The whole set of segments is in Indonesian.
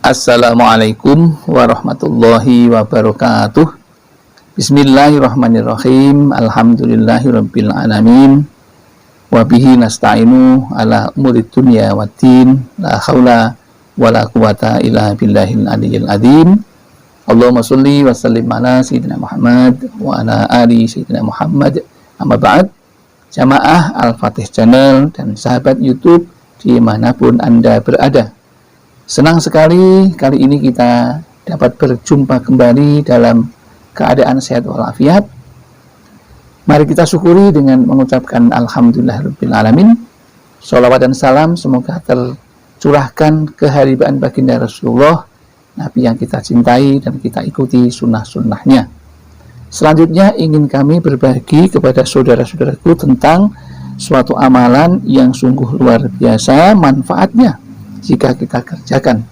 Assalamualaikum warahmatullahi wabarakatuh. Bismillahirrahmanirrahim. Alhamdulillahirabbil alamin. Wa bihi nasta'inu ala umurid dunya waddin. La haula wala quwata illa billahil aliyyil azim. Allahumma sholli wa sallim ala sayyidina Muhammad wa ala ali sayyidina Muhammad. Amma ba'd. Jamaah Al-Fatih Channel dan sahabat YouTube dimanapun Anda berada. Senang sekali kali ini kita dapat berjumpa kembali dalam keadaan sehat walafiat. Mari kita syukuri dengan mengucapkan Alhamdulillahirabbil alamin. Sholawat dan salam semoga tercurahkan keharibaan baginda Rasulullah, Nabi yang kita cintai dan kita ikuti sunnah-sunnahnya. Selanjutnya ingin kami berbagi kepada saudara-saudaraku tentang suatu amalan yang sungguh luar biasa manfaatnya jika kita kerjakan.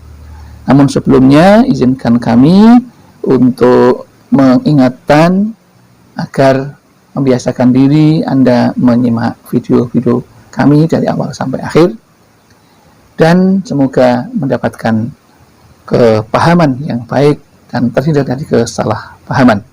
Namun sebelumnya izinkan kami untuk mengingatkan agar membiasakan diri Anda menyimak video-video kami dari awal sampai akhir, dan semoga mendapatkan kepahaman yang baik dan terhindar dari kesalahpahaman.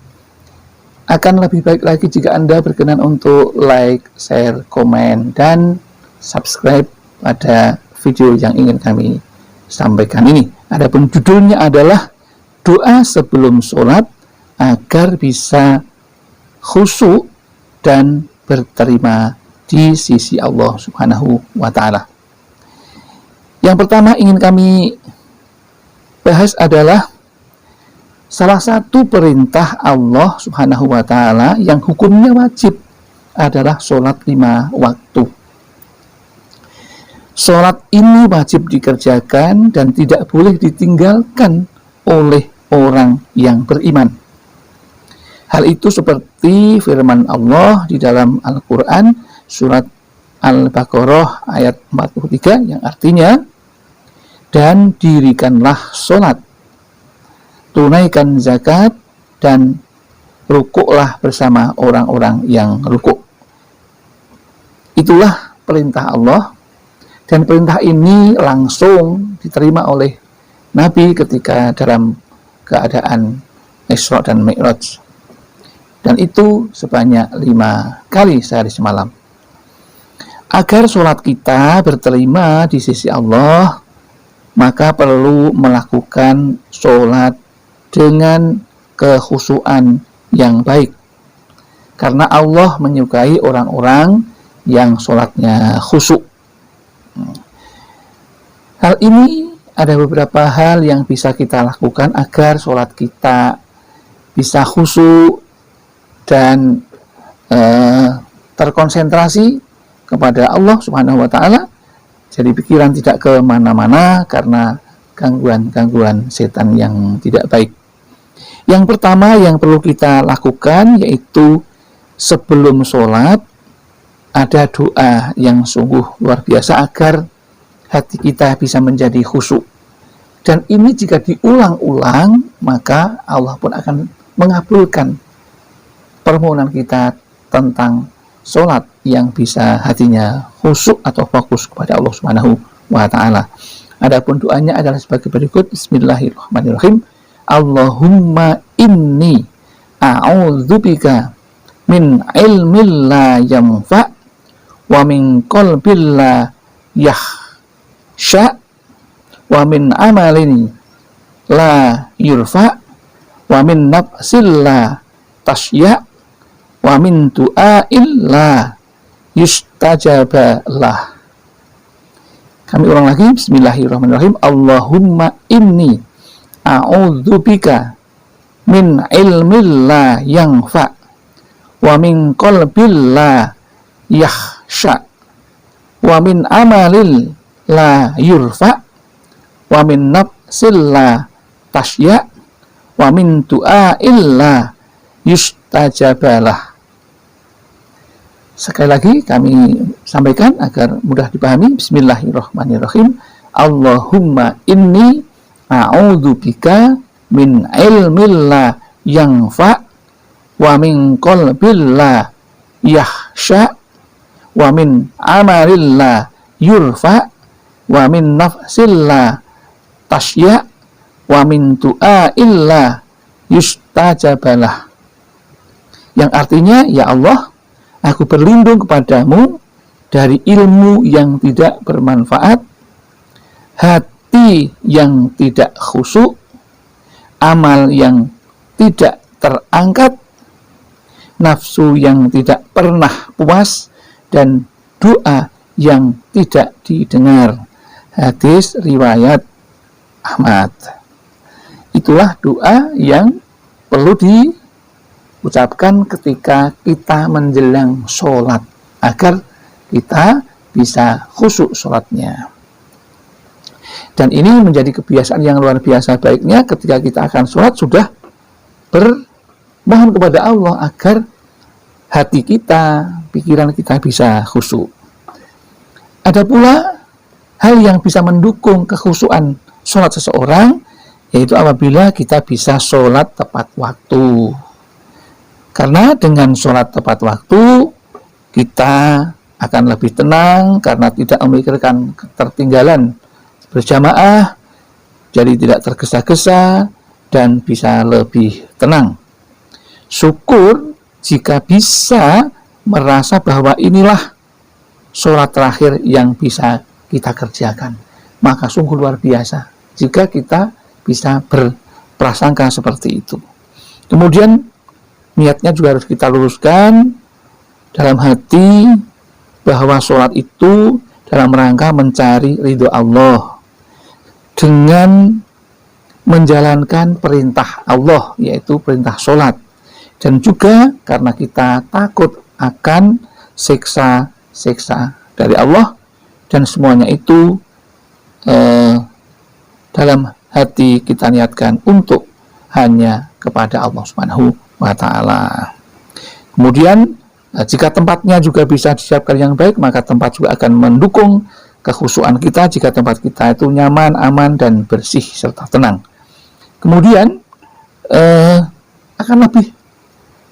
Akan lebih baik lagi jika Anda berkenan untuk like, share, komen, dan subscribe pada video yang ingin kami sampaikan ini. Adapun judulnya adalah doa sebelum sholat agar bisa khusyuk dan berterima di sisi Allah Subhanahu wa Ta'ala. Yang pertama ingin kami bahas adalah salah satu perintah Allah Subhanahu wa Ta'ala yang hukumnya wajib adalah sholat 5 waktu. Sholat ini wajib dikerjakan dan tidak boleh ditinggalkan oleh orang yang beriman. Hal itu seperti firman Allah di dalam Al-Quran surat Al-Baqarah ayat 43 yang artinya, dan dirikanlah sholat, tunaikan zakat, dan rukuklah bersama orang-orang yang rukuk. Itulah perintah Allah. Dan perintah ini langsung diterima oleh Nabi ketika dalam keadaan Isra dan Mi'raj. Dan itu sebanyak 5 kali sehari semalam. Agar sholat kita berterima di sisi Allah, maka perlu melakukan sholat dengan kekhusyuan yang baik. Karena Allah menyukai orang-orang yang sholatnya khusyuk. Hal ini ada beberapa hal yang bisa kita lakukan agar sholat kita bisa khusyuk dan terkonsentrasi kepada Allah Subhanahu wa Ta'ala. Jadi pikiran tidak kemana-mana karena gangguan-gangguan setan yang tidak baik. Yang pertama yang perlu kita lakukan yaitu sebelum sholat ada doa yang sungguh luar biasa agar hati kita bisa menjadi khusyuk. Dan ini jika diulang-ulang, maka Allah pun akan mengabulkan permohonan kita tentang sholat yang bisa hatinya khusyuk atau fokus kepada Allah Subhanahu wa Ta'ala. Adapun doanya adalah sebagai berikut. Bismillahirrahmanirrahim. Allahumma inni a'udzubika min ilmin la yanfa' wa min qalbin la yakhsha wa min amalin la yurfa wa min nafsin la tasya wa min du'ain la yustajaba lah. Kami ulang lagi. Bismillahirrahmanirrahim. Allahumma inni a'udzubika min ilmin la yanfa' wa min qalbin la yakhsha wa min amalin la yurfa wa min nafsin la tasya wa min du'ain la yustajabalah. Sekali lagi kami sampaikan agar mudah dipahami. Bismillahirrahmanirrahim. Allahumma inni a'udzubika min ilmin la yanfa' wa min qalbin la yakhsha wa min amalin la yurfa wa min nafsin la tasya wa min du'a illa yustajabalah. Yang artinya, ya Allah, aku berlindung kepadamu dari ilmu yang tidak bermanfaat, hati yang tidak khusyuk, amal yang tidak terangkat, nafsu yang tidak pernah puas, dan doa yang tidak didengar. Hadis riwayat Ahmad. Itulah doa yang perlu diucapkan ketika kita menjelang sholat, agar kita bisa khusyuk sholatnya. Dan ini menjadi kebiasaan yang luar biasa baiknya ketika kita akan sholat sudah bermohon kepada Allah agar hati kita, pikiran kita bisa khusyuk. Ada pula hal yang bisa mendukung kekhusyuan sholat seseorang, yaitu apabila kita bisa sholat tepat waktu. Karena dengan sholat tepat waktu, kita akan lebih tenang karena tidak memikirkan ketertinggalan berjamaah, jadi tidak tergesa-gesa dan bisa lebih tenang. Syukur jika bisa merasa bahwa inilah sholat terakhir yang bisa kita kerjakan. Maka sungguh luar biasa jika kita bisa berprasangka seperti itu. Kemudian niatnya juga harus kita luruskan dalam hati bahwa sholat itu dalam rangka mencari ridho Allah dengan menjalankan perintah Allah, yaitu perintah sholat, dan juga karena kita takut akan siksa dari Allah, dan semuanya itu dalam hati kita niatkan untuk hanya kepada Allah Subhanahu wa Ta'ala. Kemudian jika tempatnya juga bisa disiapkan yang baik, maka tempat juga akan mendukung kekhusyuan kita jika tempat kita itu nyaman, aman, dan bersih serta tenang. Kemudian akan lebih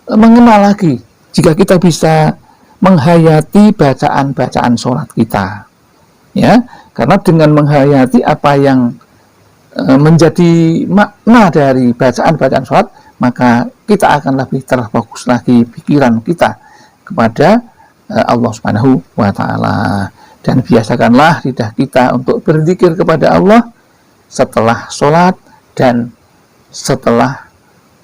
mengenal lagi jika kita bisa menghayati bacaan-bacaan sholat kita, ya, karena dengan menghayati apa yang menjadi makna dari bacaan-bacaan sholat, maka kita akan lebih terfokus lagi pikiran kita kepada Allah Subhanahu wa Ta'ala. Dan biasakanlah lidah kita untuk berzikir kepada Allah setelah sholat dan setelah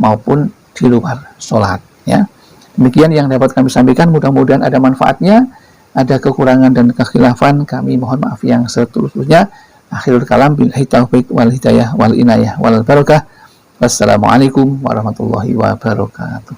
maupun di luar sholat, ya. Demikian yang dapat kami sampaikan, mudah-mudahan ada manfaatnya. Ada kekurangan dan kekhilafan, kami mohon maaf yang seterusnya. Akhirul kalam, billahi taufiq wal hidayah wal inayah wal barakah. Wassalamualaikum warahmatullahi wabarakatuh.